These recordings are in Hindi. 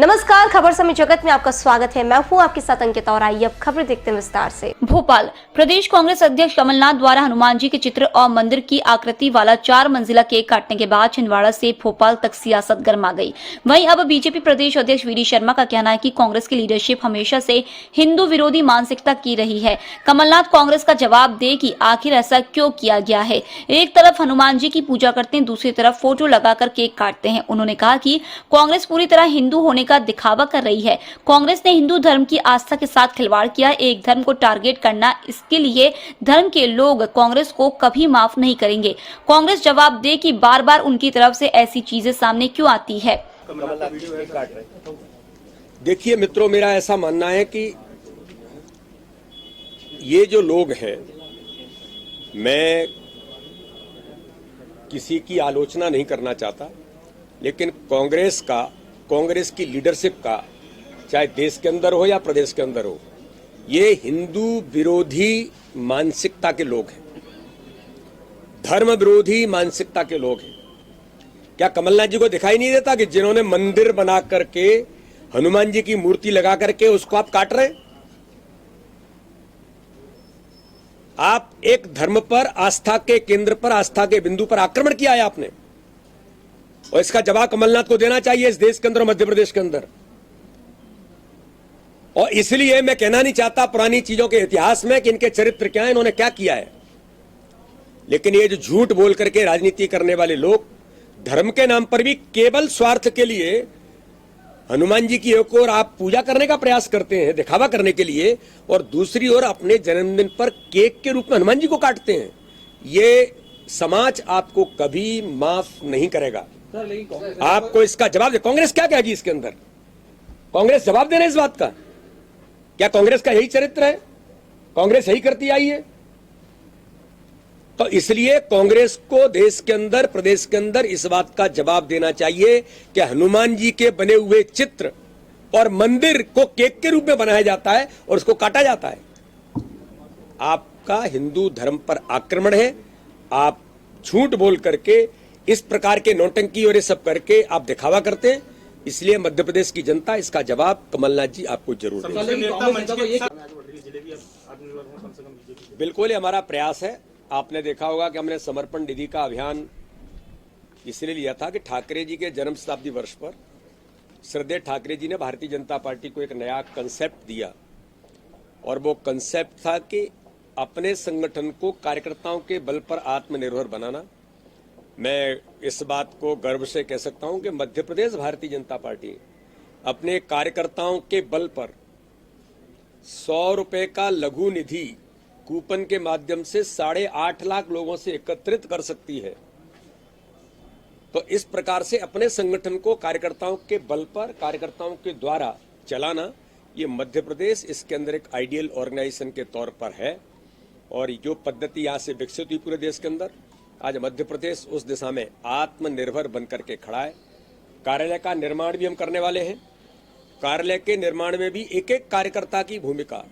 नमस्कार, खबर समय जगत में आपका स्वागत है। मैं हूं आपके साथ अंकिता और आइए अब खबर देखते हैं विस्तार से। भोपाल प्रदेश कांग्रेस अध्यक्ष कमलनाथ द्वारा हनुमान जी के चित्र और मंदिर की आकृति वाला 4 मंजिला केक काटने के बाद छिंदवाड़ा से भोपाल तक सियासत गर्मा गई। वहीं अब बीजेपी प्रदेश अध्यक्ष वीडी शर्मा का कहना है कि कांग्रेस की लीडरशिप हमेशा से हिंदू विरोधी मानसिकता की रही है। कमलनाथ कांग्रेस का जवाब दे कि आखिर ऐसा क्यों किया गया है। एक तरफ हनुमान जी की पूजा करते हैं, दूसरी तरफ फोटो लगाकर केक काटते हैं। उन्होंने कहा कि कांग्रेस पूरी तरह हिंदू होने का दिखावा कर रही है। कांग्रेस ने हिंदू धर्म की आस्था के साथ खिलवाड़ किया। एक धर्म को टारगेट करना, इसके लिए धर्म के लोग कांग्रेस को कभी माफ नहीं करेंगे। कांग्रेस जवाब दे कि बार बार उनकी तरफ से ऐसी चीजें सामने क्यों आती है। देखिए मित्रों, मेरा ऐसा मानना है कि ये जो लोग हैं, मैं किसी की आलोचना नहीं करना चाहता, लेकिन कांग्रेस की लीडरशिप का, चाहे देश के अंदर हो या प्रदेश के अंदर हो, ये हिंदू विरोधी मानसिकता के लोग हैं, धर्म विरोधी मानसिकता के लोग हैं। क्या कमलनाथ जी को दिखाई नहीं देता कि जिन्होंने मंदिर बना करके हनुमान जी की मूर्ति लगा करके उसको आप काट रहे हैं? आप एक धर्म पर, आस्था के केंद्र पर, आस्था के बिंदु पर आक्रमण किया है आपने, और इसका जवाब कमलनाथ को देना चाहिए इस देश के अंदर, मध्य प्रदेश के अंदर। और इसलिए मैं कहना नहीं चाहता पुरानी चीजों के इतिहास में कि इनके चरित्र क्या है, इन्होंने क्या किया है, लेकिन ये जो झूठ बोल करके राजनीति करने वाले लोग धर्म के नाम पर भी केवल स्वार्थ के लिए हनुमान जी की एक ओर आप पूजा करने का प्रयास करते हैं, दिखावा करने के लिए, और दूसरी ओर अपने जन्मदिन पर केक के रूप में हनुमान जी को काटते हैं। ये समाज आपको कभी माफ नहीं करेगा। आपको इसका जवाब दे। कांग्रेस क्या कहेगी इसके अंदर? कांग्रेस जवाब देना इस बात का। क्या कांग्रेस का यही चरित्र है? कांग्रेस यही करती आई है? तो इसलिए कांग्रेस को देश के अंदर, प्रदेश के अंदर इस बात का जवाब देना चाहिए कि हनुमान जी के बने हुए चित्र और मंदिर को केक के रूप में बनाया जाता है और उसको काटा जाता है। आपका हिंदू धर्म पर आक्रमण है। आप झूठ बोल करके, इस प्रकार के नौटंकी और ये सब करके आप दिखावा करते हैं। इसलिए मध्य प्रदेश की जनता इसका जवाब कमलनाथ जी आपको जरूर देंगे। बिल्कुल, ये हमारा प्रयास है। आपने देखा होगा कि हमने समर्पण निधि का अभियान इसलिए लिया था कि ठाकरे जी के जन्म शताब्दी वर्ष पर श्रद्धेय ठाकरे जी ने भारतीय जनता पार्टी को एक नया कंसेप्ट दिया, और वो कंसेप्ट था कि अपने संगठन को कार्यकर्ताओं के बल पर आत्मनिर्भर बनाना। मैं इस बात को गर्व से कह सकता हूं कि मध्य प्रदेश भारतीय जनता पार्टी अपने कार्यकर्ताओं के बल पर 100 रुपए का लघु निधि कूपन के माध्यम से 8.5 लाख लोगों से एकत्रित कर सकती है। तो इस प्रकार से अपने संगठन को कार्यकर्ताओं के बल पर, कार्यकर्ताओं के द्वारा चलाना, ये मध्य प्रदेश इसके अंदर एक आइडियल ऑर्गेनाइजेशन के तौर पर है। और जो पद्धति यहाँ से विकसित हुई पूरे देश के अंदर, आज मध्य प्रदेश उस दिशा में आत्मनिर्भर बनकर के खड़ा है। कार्यालय का निर्माण भी हम करने वाले हैं। कार्यालय के निर्माण में भी एक एक कार्यकर्ता की भूमिका,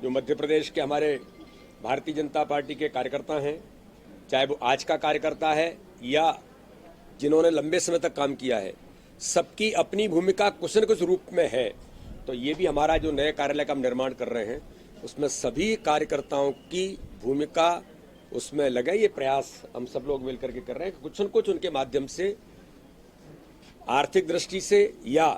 जो मध्य प्रदेश के हमारे भारतीय जनता पार्टी के कार्यकर्ता हैं, चाहे वो आज का कार्यकर्ता है या जिन्होंने लंबे समय तक काम किया है, सबकी अपनी भूमिका कुछ न कुछ रूप में है। तो ये भी हमारा जो नए कार्यालय का हम निर्माण कर रहे हैं, उसमें सभी कार्यकर्ताओं की भूमिका उसमें लगे। ये प्रयास हम सब लोग मिलकर के कर रहे हैं, कुछ न कुछ उनके माध्यम से आर्थिक दृष्टि से या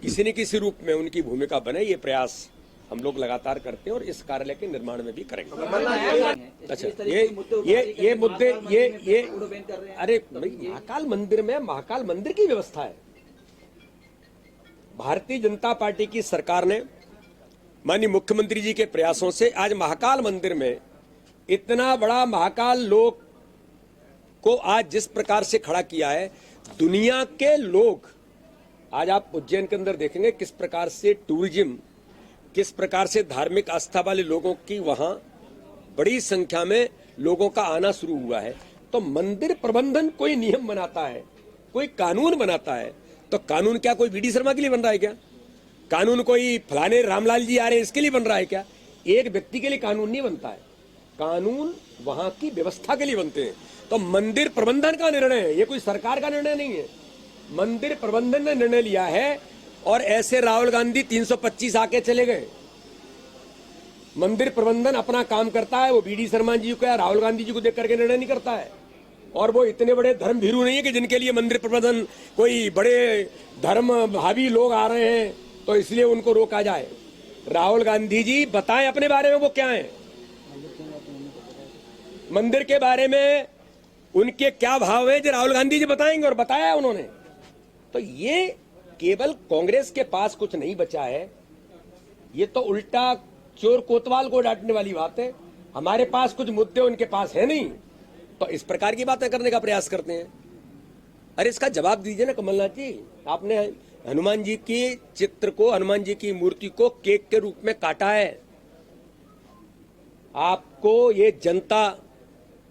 किसी न किसी रूप में उनकी भूमिका बने। ये प्रयास हम लोग लगातार करते हैं और इस कार्यालय के निर्माण में भी करेंगे। अच्छा, ये मुद्दे ये अरे भाई, महाकाल मंदिर में महाकाल मंदिर की व्यवस्था है। भारतीय जनता पार्टी की सरकार ने माननीय मुख्यमंत्री जी के प्रयासों से आज महाकाल मंदिर में इतना बड़ा महाकाल लोक को आज जिस प्रकार से खड़ा किया है, दुनिया के लोग आज आप उज्जैन के अंदर देखेंगे किस प्रकार से टूरिज्म, किस प्रकार से धार्मिक आस्था वाले लोगों की वहां बड़ी संख्या में लोगों का आना शुरू हुआ है। तो मंदिर प्रबंधन कोई नियम बनाता है, कोई कानून बनाता है, तो कानून क्या कोई वीडी शर्मा के लिए बन रहा है क्या? कानून कोई फलाने रामलाल जी आ रहे हैं इसके लिए बन रहा है क्या? एक व्यक्ति के लिए कानून नहीं बनता है, कानून वहां की व्यवस्था के लिए बनते हैं। तो मंदिर प्रबंधन का निर्णय है, ये कोई सरकार का निर्णय नहीं है। मंदिर प्रबंधन ने निर्णय लिया है और ऐसे राहुल गांधी 325 आके चले गए। मंदिर प्रबंधन अपना काम करता है, वो बीडी शर्मा जी को या राहुल गांधी जी को देख करके निर्णय नहीं करता है। और वो इतने बड़े धर्म भीरू नहीं है कि जिनके लिए मंदिर प्रबंधन कोई बड़े धर्म भावी लोग आ रहे हैं तो इसलिए उनको रोका जाए। राहुल गांधी जी बताएं अपने बारे में वो क्या है, मंदिर के बारे में उनके क्या भाव है जो राहुल गांधी जी बताएंगे, और बताया उन्होंने। तो ये केवल कांग्रेस के पास कुछ नहीं बचा है, ये तो उल्टा चोर कोतवाल को डांटने वाली बात है। हमारे पास कुछ मुद्दे उनके पास है नहीं, तो इस प्रकार की बातें करने का प्रयास करते हैं। अरे इसका जवाब दीजिए ना कमलनाथ जी। आपने हनुमान जी की चित्र को, हनुमान जी की मूर्ति को केक के रूप में काटा है। आपको ये जनता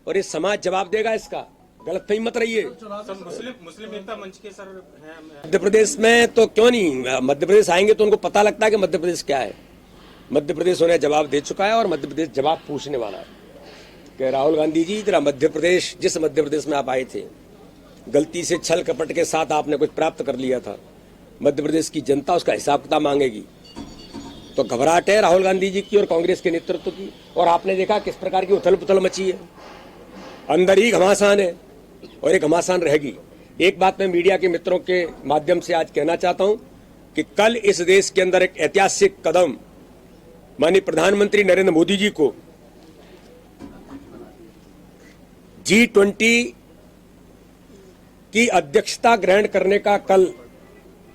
और ये समाज जवाब देगा इसका, गलतफहमी मत रहिए। मुस्लिम एकता मंच के सर हैं मध्य प्रदेश में तो क्यों नहीं, मध्य प्रदेश आएंगे तो उनको पता लगता है कि मध्य प्रदेश क्या है। मध्य प्रदेश उन्हें जवाब दे चुका है और मध्य प्रदेश जवाब पूछने वाला है कि राहुल गांधी जी जरा मध्य प्रदेश, जिस मध्य प्रदेश में आप आए थे, गलती से छल कपट के साथ आपने कुछ प्राप्त कर लिया था, मध्य प्रदेश की जनता उसका हिसाब किताब मांगेगी। तो घबराहट है राहुल गांधी जी की और कांग्रेस के नेतृत्व की। और आपने देखा किस प्रकार की उथल पुथल मची है, अंदर ही घमासान है और ये घमासान रहेगी। एक बात मैं मीडिया के मित्रों के माध्यम से आज कहना चाहता हूं कि कल इस देश के अंदर एक ऐतिहासिक कदम माननीय प्रधानमंत्री नरेंद्र मोदी जी को G20 की अध्यक्षता ग्रहण करने का कल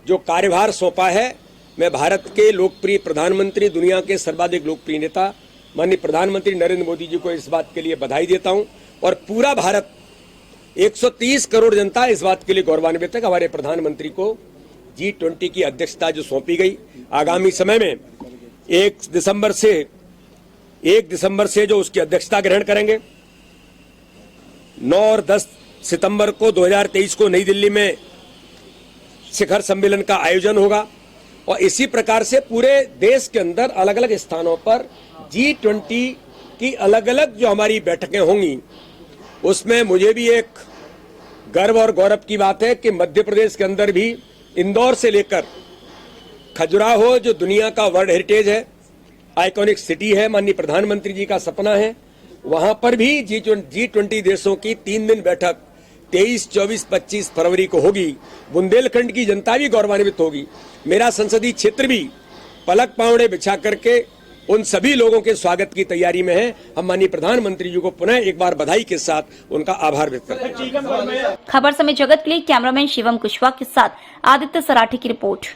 जो कार्यभार सौंपा है, मैं भारत के लोकप्रिय प्रधानमंत्री, दुनिया के सर्वाधिक लोकप्रिय नेता माननीय प्रधानमंत्री नरेंद्र मोदी जी को इस बात के लिए बधाई देता हूं। और पूरा भारत, 130 करोड़ जनता इस बात के लिए गौरवान्वित है कि हमारे प्रधानमंत्री को G20 की अध्यक्षता जो सौंपी गई, आगामी समय में 1 दिसंबर से जो उसकी अध्यक्षता ग्रहण करेंगे। 9 और 10 सितंबर को 2023 को नई दिल्ली में शिखर सम्मेलन का आयोजन होगा और इसी प्रकार से पूरे देश के अंदर अलग अलग स्थानों पर G20 की अलग अलग जो हमारी बैठकें होंगी, उसमें मुझे भी एक गर्व और गौरव की बात है कि मध्य प्रदेश के अंदर भी इंदौर से लेकर खजुराहो, जो दुनिया का वर्ल्ड हेरिटेज है, आइकॉनिक सिटी है, माननीय प्रधानमंत्री जी का सपना है, वहां पर भी G20 देशों की 3 दिन बैठक 23, 24, 25 फरवरी को होगी। बुंदेलखंड की जनता भी गौरवान्वित होगी। मेरा संसदीय क्षेत्र भी पलक पावड़े बिछा करके उन सभी लोगों के स्वागत की तैयारी में है। हम माननीय प्रधानमंत्री जी को पुनः एक बार बधाई के साथ उनका आभार व्यक्त करते हैं। खबर समय जगत के लिए कैमरामैन शिवम कुशवाहा के साथ आदित्य सराठी की रिपोर्ट।